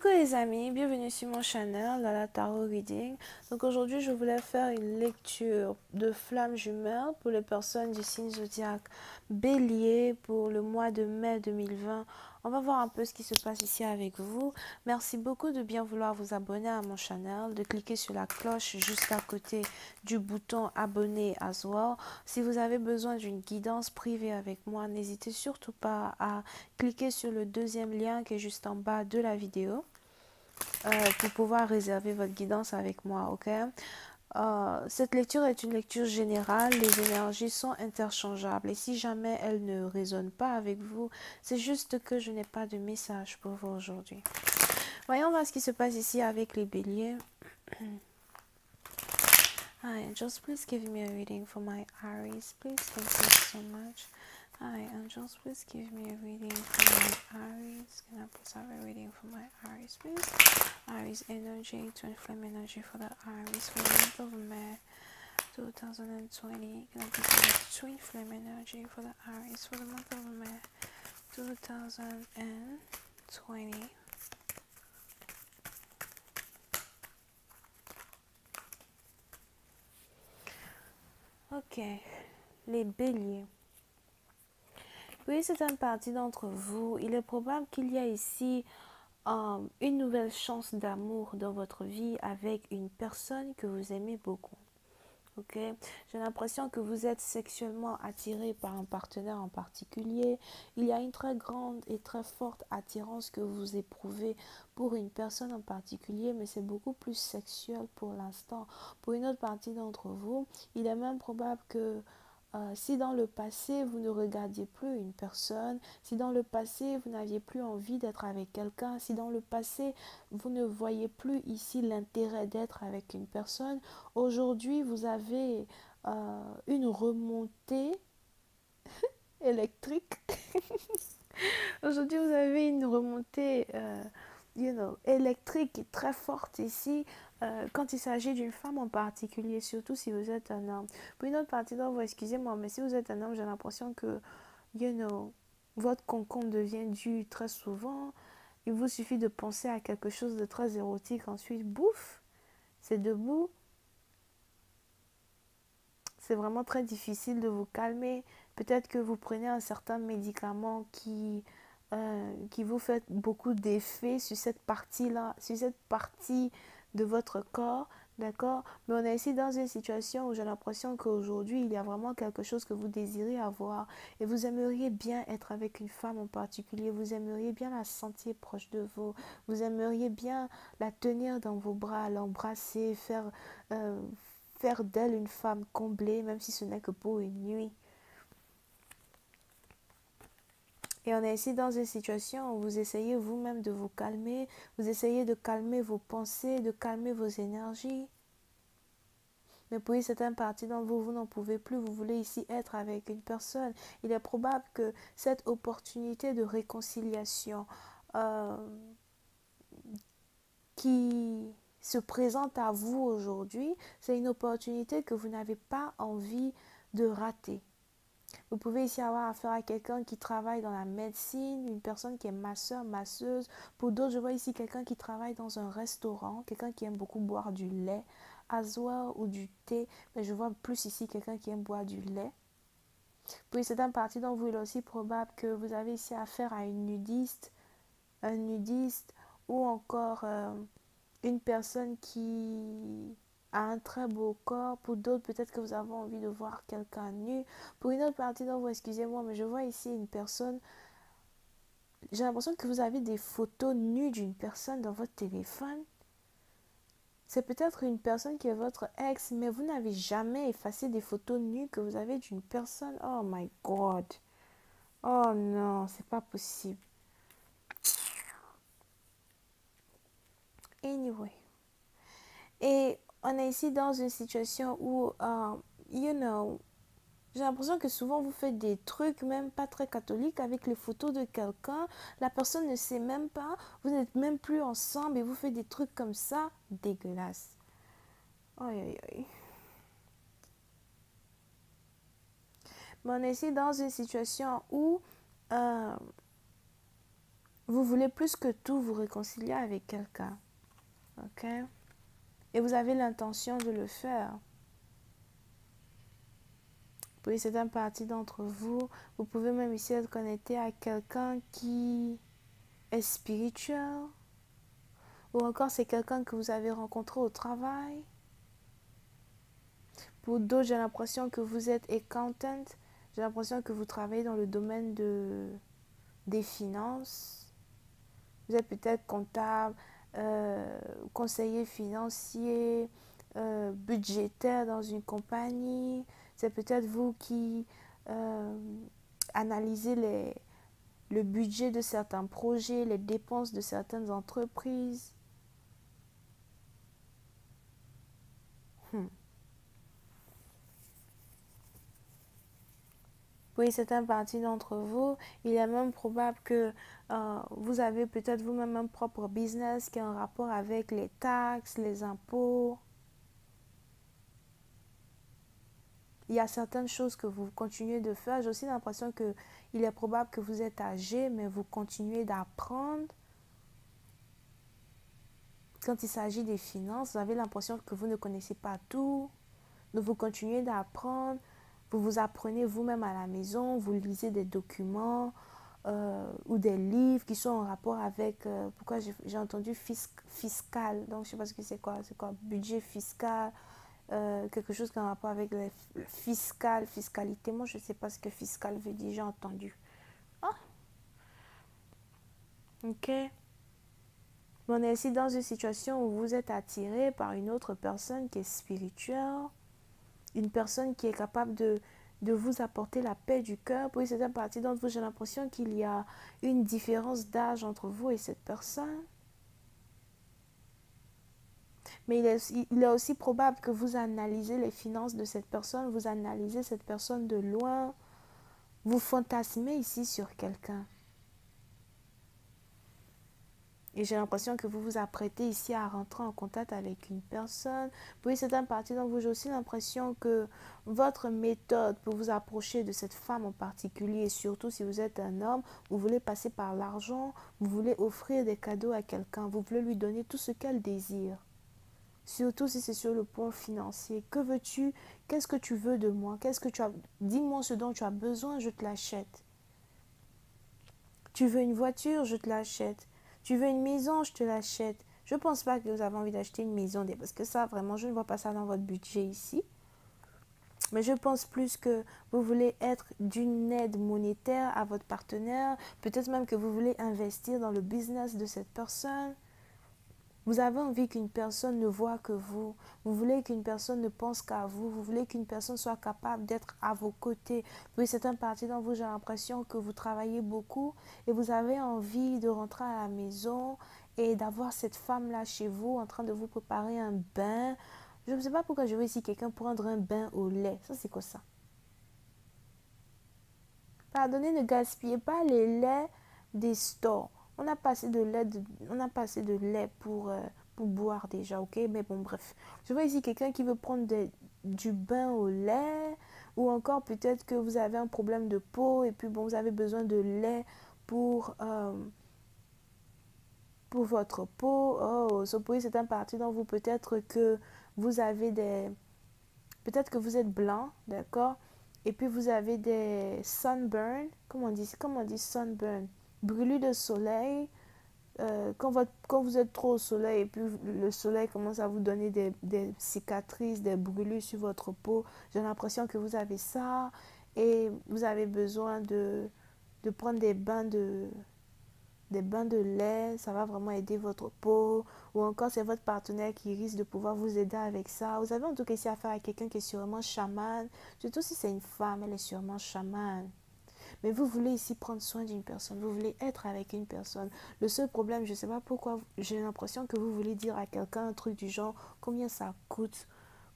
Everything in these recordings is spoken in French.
Coucou les amis, bienvenue sur mon channel Lala Tarot Reading. Donc aujourd'hui je voulais faire une lecture de flamme jumelle pour les personnes du signe zodiaque Bélier pour le mois de mai 2020. On va voir un peu ce qui se passe ici avec vous. Merci beaucoup de bien vouloir vous abonner à mon channel, de cliquer sur la cloche juste à côté du bouton abonner as well. Si vous avez besoin d'une guidance privée avec moi, n'hésitez surtout pas à cliquer sur le deuxième lien qui est juste en bas de la vidéo pour pouvoir réserver votre guidance avec moi, ok? Cette lecture est une lecture générale, les énergies sont interchangeables et si jamais elles ne résonnent pas avec vous, c'est juste que je n'ai pas de message pour vous aujourd'hui. Voyons voir ce qui se passe ici avec les béliers. Hi, just please give me a reading for my Aries, please. Thank you so much. Hi, angels, please give me a reading for my Aries. Can I please have a reading for my Aries, please? Aries energy, twin flame energy for the Aries for the month of May 2020. Can I please have a twin flame energy for the Aries for the month of May 2020? Ok, les béliers. Oui, c'est une partie d'entre vous. Il est probable qu'il y a ici une nouvelle chance d'amour dans votre vie avec une personne que vous aimez beaucoup. Ok, j'ai l'impression que vous êtes sexuellement attiré par un partenaire en particulier. Il y a une très grande et très forte attirance que vous éprouvez pour une personne en particulier, mais c'est beaucoup plus sexuel pour l'instant. Pour une autre partie d'entre vous, il est même probable que si dans le passé, vous ne regardiez plus une personne, si dans le passé, vous n'aviez plus envie d'être avec quelqu'un, si dans le passé, vous ne voyez plus ici l'intérêt d'être avec une personne, aujourd'hui, vous avez une remontée électrique. Aujourd'hui, vous avez une remontée électrique très forte ici quand il s'agit d'une femme en particulier, surtout si vous êtes un homme. Pour une autre partie d'entre vous, excusez-moi, mais si vous êtes un homme, j'ai l'impression que, votre concombre devient dû très souvent. Il vous suffit de penser à quelque chose de très érotique, ensuite, bouf, c'est debout. C'est vraiment très difficile de vous calmer. Peut-être que vous prenez un certain médicament qui vous fait beaucoup d'effets sur cette partie-là, sur cette partie de votre corps, d'accord? Mais on est ici dans une situation où j'ai l'impression qu'aujourd'hui, il y a vraiment quelque chose que vous désirez avoir et vous aimeriez bien être avec une femme en particulier, vous aimeriez bien la sentir proche de vous, vous aimeriez bien la tenir dans vos bras, l'embrasser, faire d'elle une femme comblée, même si ce n'est que pour une nuit. Et on est ici dans une situation où vous essayez vous-même de vous calmer, vous essayez de calmer vos pensées, de calmer vos énergies. Mais pour une certaine partie d'entre vous, vous n'en pouvez plus, vous voulez ici être avec une personne. Il est probable que cette opportunité de réconciliation qui se présente à vous aujourd'hui, c'est une opportunité que vous n'avez pas envie de rater. Vous pouvez ici avoir affaire à quelqu'un qui travaille dans la médecine, une personne qui est masseur, masseuse. Pour d'autres, je vois ici quelqu'un qui travaille dans un restaurant, quelqu'un qui aime beaucoup boire du lait, asseoir ou du thé. Mais je vois plus ici quelqu'un qui aime boire du lait. Pour une certaine partie d'entre vous, il est aussi probable que vous avez ici affaire à une nudiste, un nudiste ou encore une personne qui a un très beau corps. Pour d'autres, peut-être que vous avez envie de voir quelqu'un nu. Pour une autre partie d'entre vous, excusez-moi, mais je vois ici une personne. J'ai l'impression que vous avez des photos nues d'une personne dans votre téléphone. C'est peut-être une personne qui est votre ex, mais vous n'avez jamais effacé des photos nues que vous avez d'une personne. Oh my God. Oh non, c'est pas possible. Anyway. Et on est ici dans une situation où, j'ai l'impression que souvent vous faites des trucs même pas très catholiques avec les photos de quelqu'un. La personne ne sait même pas, vous n'êtes même plus ensemble et vous faites des trucs comme ça. Dégueulasse. Aïe, aïe, aïe. Mais on est ici dans une situation où Vous voulez plus que tout vous réconcilier avec quelqu'un. Ok? Et vous avez l'intention de le faire. Pour certaines parties d'entre vous, vous pouvez même ici être connecté à quelqu'un qui est spirituel. Ou encore c'est quelqu'un que vous avez rencontré au travail. Pour d'autres, j'ai l'impression que vous êtes accountant. J'ai l'impression que vous travaillez dans le domaine des finances. Vous êtes peut-être comptable, conseiller financier, budgétaire dans une compagnie. C'est peut-être vous qui euh, analysez le budget de certains projets, les dépenses de certaines entreprises. Hmm. Pour certaines parties d'entre vous, il est même probable que vous avez peut-être vous-même un propre business qui a un rapport avec les taxes, les impôts. Il y a certaines choses que vous continuez de faire. J'ai aussi l'impression que il est probable que vous êtes âgé, mais vous continuez d'apprendre. Quand il s'agit des finances, vous avez l'impression que vous ne connaissez pas tout. Donc vous continuez d'apprendre. Vous vous apprenez vous-même à la maison. Vous lisez des documents ou des livres qui sont en rapport avec... pourquoi j'ai entendu fiscal. Donc je ne sais pas ce que c'est quoi. C'est quoi? Budget fiscal. Quelque chose qui a un rapport avec le fiscal, fiscalité. Moi, je ne sais pas ce que fiscal veut dire, j'ai entendu. Ah, ok. Mais on est ici dans une situation où vous êtes attiré par une autre personne qui est spirituelle, une personne qui est capable de vous apporter la paix du cœur. Pour cette partie d'entre vous, j'ai l'impression qu'il y a une différence d'âge entre vous et cette personne. Mais il est aussi probable que vous analysez les finances de cette personne, vous analysez cette personne de loin, vous fantasmez ici sur quelqu'un. Et j'ai l'impression que vous vous apprêtez ici à rentrer en contact avec une personne. Puis c'est un parti dont vous j'ai aussi l'impression que votre méthode pour vous approcher de cette femme en particulier, surtout si vous êtes un homme, vous voulez passer par l'argent, vous voulez offrir des cadeaux à quelqu'un, vous voulez lui donner tout ce qu'elle désire. Surtout si c'est sur le point financier. Que veux-tu? Qu'est-ce que tu veux de moi? Qu'est-ce que tu as? Dis-moi ce dont tu as besoin, je te l'achète. Tu veux une voiture, je te l'achète. Tu veux une maison, je te l'achète. Je ne pense pas que vous avez envie d'acheter une maison, parce que ça, vraiment, je ne vois pas ça dans votre budget ici. Mais je pense plus que vous voulez être d'une aide monétaire à votre partenaire. Peut-être même que vous voulez investir dans le business de cette personne. Vous avez envie qu'une personne ne voit que vous. Vous voulez qu'une personne ne pense qu'à vous. Vous voulez qu'une personne soit capable d'être à vos côtés. Oui, c'est un parti dans vous, j'ai l'impression que vous travaillez beaucoup et vous avez envie de rentrer à la maison et d'avoir cette femme-là chez vous en train de vous préparer un bain. Je ne sais pas pourquoi je veux ici quelqu'un prendre un bain au lait. Ça, c'est quoi ça? Pardonnez, ne gaspillez pas les laits des stores. On a passé de lait, on a passé de lait pour boire déjà, ok? Mais bon, bref. Je vois ici quelqu'un qui veut prendre du bain au lait ou encore peut-être que vous avez un problème de peau et puis bon, vous avez besoin de lait pour votre peau. Oh, c'est un parti dont vous peut-être que vous avez des... Peut-être que vous êtes blanc, d'accord? Et puis vous avez des sunburn. Comment on dit sunburn? Brûlure de soleil. Quand vous êtes trop au soleil et puis le soleil commence à vous donner des cicatrices, des brûlures sur votre peau, j'ai l'impression que vous avez ça et vous avez besoin de prendre des bains de lait, ça va vraiment aider votre peau. Ou encore, c'est votre partenaire qui risque de pouvoir vous aider avec ça. Vous avez en tout cas ici affaire à quelqu'un qui est sûrement chaman. Surtout si c'est une femme, elle est sûrement chamane. Mais vous voulez ici prendre soin d'une personne, vous voulez être avec une personne. Le seul problème, je ne sais pas pourquoi, j'ai l'impression que vous voulez dire à quelqu'un un truc du genre combien ça coûte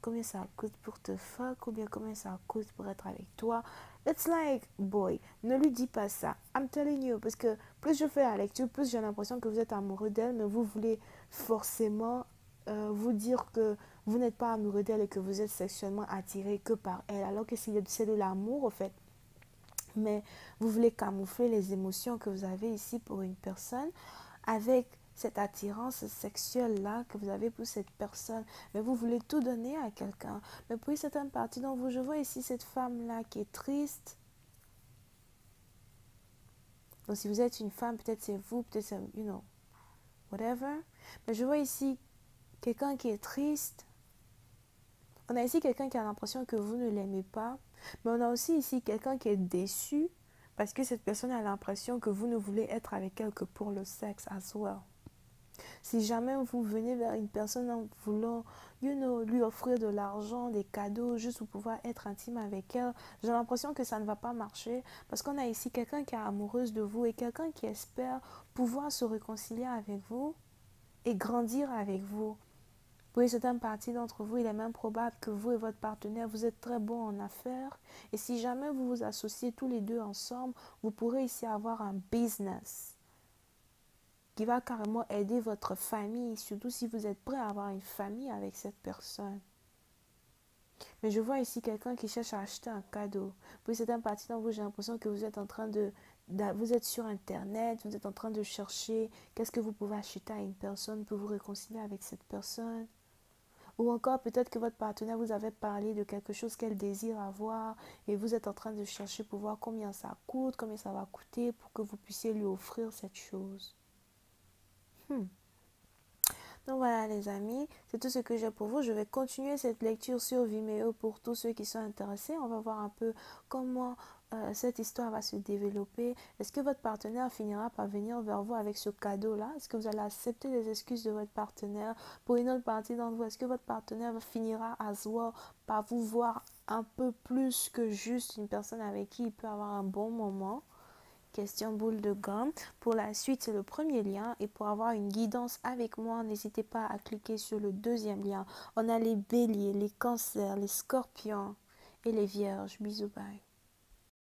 pour te fuck ou bien combien ça coûte pour être avec toi. It's like, boy, ne lui dis pas ça. I'm telling you, parce que plus je fais la lecture, plus j'ai l'impression que vous êtes amoureux d'elle, mais vous voulez forcément vous dire que vous n'êtes pas amoureux d'elle et que vous êtes sexuellement attiré que par elle, alors que c'est de l'amour, en fait. mais vous voulez camoufler les émotions que vous avez ici pour une personne avec cette attirance sexuelle-là que vous avez pour cette personne. Mais vous voulez tout donner à quelqu'un. Mais pour certaines parties d'entre vous, je vois ici cette femme-là qui est triste. Donc si vous êtes une femme, peut-être c'est vous, peut-être c'est, whatever. Mais je vois ici quelqu'un qui est triste. On a ici quelqu'un qui a l'impression que vous ne l'aimez pas. Mais on a aussi ici quelqu'un qui est déçu parce que cette personne a l'impression que vous ne voulez être avec elle que pour le sexe as well. Si jamais vous venez vers une personne en voulant, lui offrir de l'argent, des cadeaux, juste pour pouvoir être intime avec elle, j'ai l'impression que ça ne va pas marcher parce qu'on a ici quelqu'un qui est amoureuse de vous et quelqu'un qui espère pouvoir se réconcilier avec vous et grandir avec vous. Pour une certaine partie d'entre vous, il est même probable que vous et votre partenaire, vous êtes très bons en affaires. Et si jamais vous vous associez tous les deux ensemble, vous pourrez ici avoir un business qui va carrément aider votre famille, surtout si vous êtes prêt à avoir une famille avec cette personne. Mais je vois ici quelqu'un qui cherche à acheter un cadeau. Pour certaines parties d'entre vous, j'ai l'impression que vous êtes en train vous êtes sur Internet, vous êtes en train de chercher qu'est-ce que vous pouvez acheter à une personne pour vous réconcilier avec cette personne. Ou encore peut-être que votre partenaire vous avait parlé de quelque chose qu'elle désire avoir et vous êtes en train de chercher pour voir combien ça coûte, combien ça va coûter pour que vous puissiez lui offrir cette chose. Donc voilà les amis, c'est tout ce que j'ai pour vous. Je vais continuer cette lecture sur Vimeo pour tous ceux qui sont intéressés. On va voir un peu comment cette histoire va se développer. Est-ce que votre partenaire finira par venir vers vous avec ce cadeau-là? Est-ce que vous allez accepter les excuses de votre partenaire? Pour une autre partie d'entre vous, est-ce que votre partenaire finira à se voir par vous voir un peu plus que juste une personne avec qui il peut avoir un bon moment? Question boule de gomme. Pour la suite, c'est le premier lien. Et pour avoir une guidance avec moi, n'hésitez pas à cliquer sur le deuxième lien. On a les béliers, les cancers, les scorpions et les vierges. Bisous, bye.